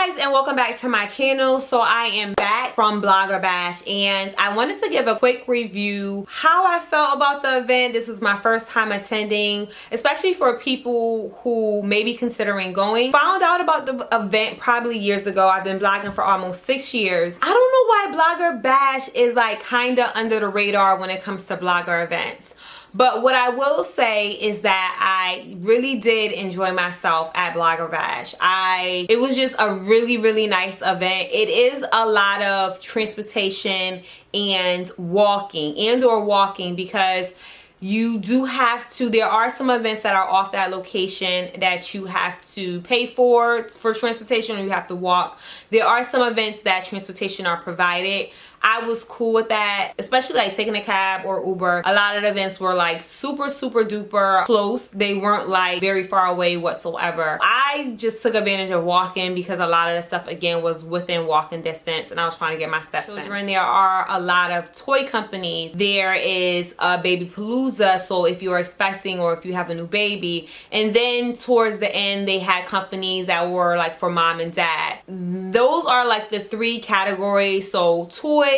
guys, and welcome back to my channel. So I am back from Blogger Bash and I wanted to give a quick review how I felt about the event. This was my first time attending, especially for people who may be considering going. Found out about the event probably years ago. I've been blogging for almost 6 years. I don't know why Blogger Bash is like kind of under the radar when it comes to blogger events. But what I will say is that I really did enjoy myself at Blogger Bash. It was just a really nice event. It is a lot of transportation and walking because you do have to, there are some events that are off that location that you have to pay for transportation, or you have to walk. There are some events that transportation are provided. I was cool with that, especially like taking a cab or Uber. A lot of the events were like super duper close. They weren't like very far away whatsoever. I just took advantage of walking because a lot of the stuff again was within walking distance and I was trying to get my steps in. There are a lot of toy companies. There is a baby palooza, so if you're expecting or if you have a new baby. And then towards the end they had companies that were like for mom and dad. Those are like the 3 categories. So toys,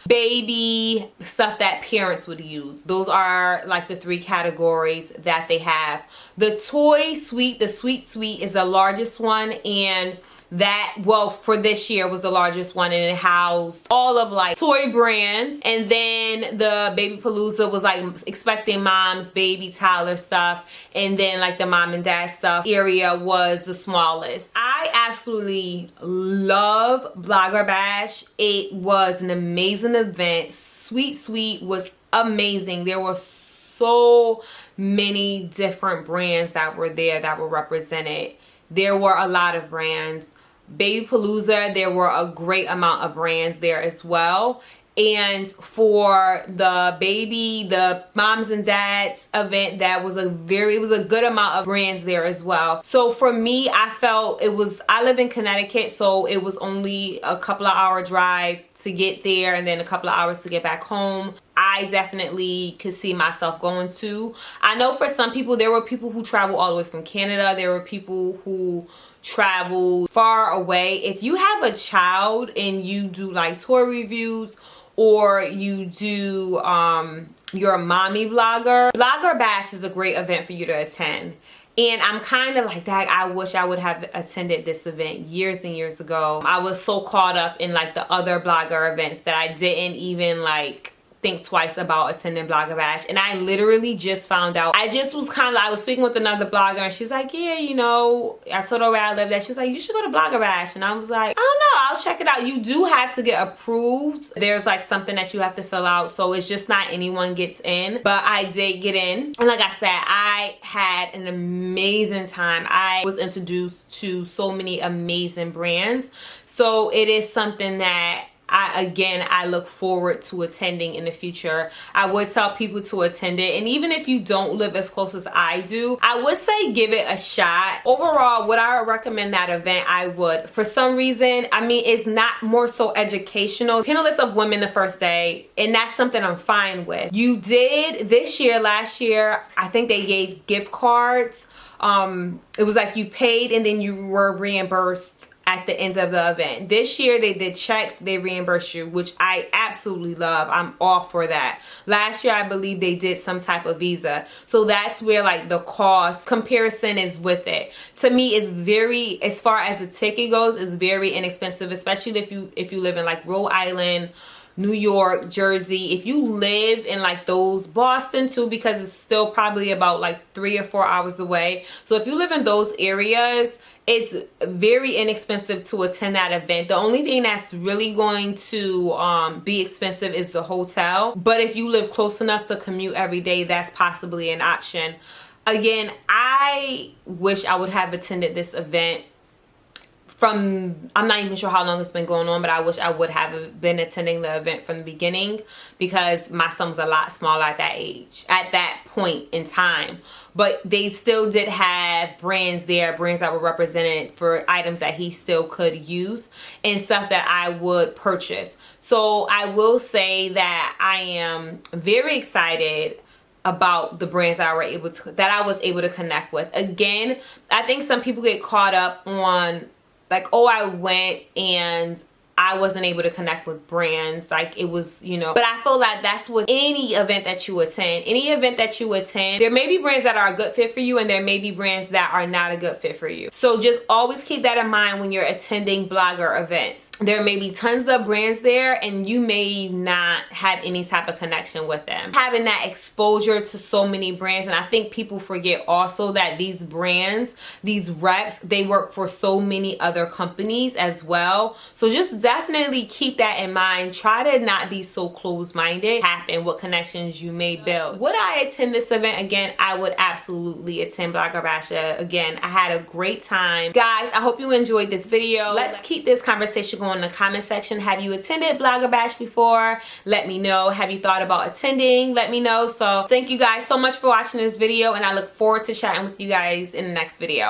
baby, stuff that parents would use. Those are like the 3 categories that they have. The toy suite, the sweet suite is the largest one, and that, well, for this year was the largest one, and it housed all of like toy brands. And then the baby palooza was like expecting moms, baby, toddler stuff, and then like the mom and dad stuff area was the smallest. I absolutely love Blogger Bash. It was an amazing event. Sweet Suite was amazing. There were so many different brands that were there that were represented. There were a lot of brands. Baby Palooza, there were a great amount of brands there as well. And for the moms and dads event, it was a good amount of brands there as well. So for me, I felt I live in Connecticut, so it was only a couple of hour drive to get there and then a couple of hours to get back home. I definitely could see myself going to. I know for some people, there were people who travel all the way from Canada. There were people who travel far away. If you have a child and you do like tour reviews, or you do you're a mommy blogger, Blogger Bash is a great event for you to attend. And I'm kind of like that. I wish I would have attended this event years and years ago. I was so caught up in like the other blogger events that I didn't even like think twice about attending Blogger Bash. And I literally just found out. I was speaking with another blogger and she's like, yeah, you know, I told her where I lived at. She's like, you should go to Blogger Bash. And I was like, I don't know, I'll check it out. You do have to get approved. There's like something that you have to fill out. So it's just not anyone gets in. But I did get in. And like I said, I had an amazing time. I was introduced to so many amazing brands. So it is something that I look forward to attending in the future. I would tell people to attend it, and even if you don't live as close as I do, I would say give it a shot. Overall, would I recommend that event? I would. For some reason, I mean, it's not more so educational. Panelists of women the first day, and that's something I'm fine with. You did this year, last year, I think they gave gift cards. It was like you paid and then you were reimbursed at the end of the event. This year they did checks, they reimburse you, which I absolutely love. I'm all for that. Last year I believe they did some type of visa. So that's where like the cost comparison is with it. To me, it's very, as far as the ticket goes, it's very inexpensive, especially if you live in like Rhode Island, New York, Jersey. If you live in like those, Boston too, because it's still probably about like 3 or 4 hours away. So if you live in those areas, it's very inexpensive to attend that event. The only thing that's really going to be expensive is the hotel. But if you live close enough to commute every day, that's possibly an option. Again, I wish I would have attended this event I'm not even sure how long it's been going on, but I wish I would have been attending the event from the beginning because my son was a lot smaller at that age, at that point in time. But they still did have brands there, brands that were represented for items that he still could use and stuff that I would purchase. So I will say that I am very excited about the brands that I was able to connect with. Again, I think some people get caught up on like, oh, I went and I wasn't able to connect with brands, like it was, you know. But I feel like that's with any event that you attend. Any event that you attend, there may be brands that are a good fit for you and there may be brands that are not a good fit for you. So just always keep that in mind when you're attending blogger events. There may be tons of brands there and you may not have any type of connection with them. Having that exposure to so many brands, and I think people forget also that these brands, these reps, they work for so many other companies as well. So just definitely keep that in mind. Try to not be so closed-minded. Happen what connections you may build. Would I attend this event again? I would absolutely attend Blogger Bash again. I had a great time. Guys, I hope you enjoyed this video. Let's keep this conversation going in the comment section. Have you attended Blogger Bash before? Let me know. Have you thought about attending? Let me know. So thank you guys so much for watching this video, and I look forward to chatting with you guys in the next video.